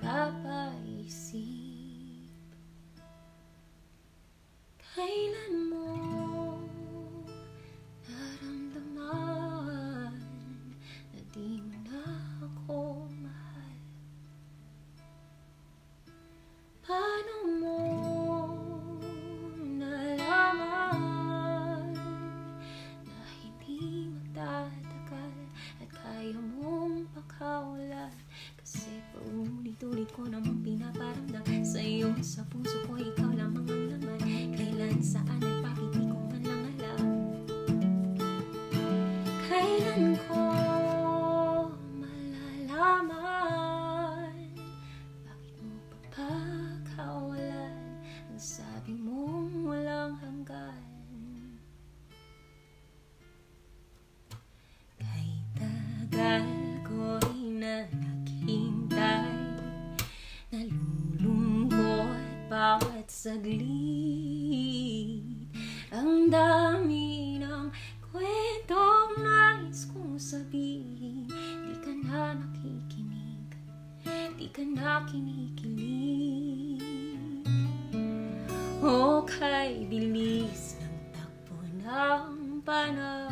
napapaisip, kailan mo naramdaman na di mo na ako mahal? Paano mo nalaman na hindi magtatagal at kaya mong pakawalan? Kasi paulit-ulit ko namang pinaparamdam sa'yo, sa puso ko ikaw lamang ang laman. Kailan, saan at bakit di ko man lang alam. Kailan ko malalaman? Bakit mo papakawalan ang sabi mong walang hanggan? Kay tagal ko'y naghintay, nalulungkot bawat saglit. Ang dami ng kwentong nais kong sabihin, di ka na nakikinig, di ka na kinikilig. O kay bilis ng takbo ng panahon,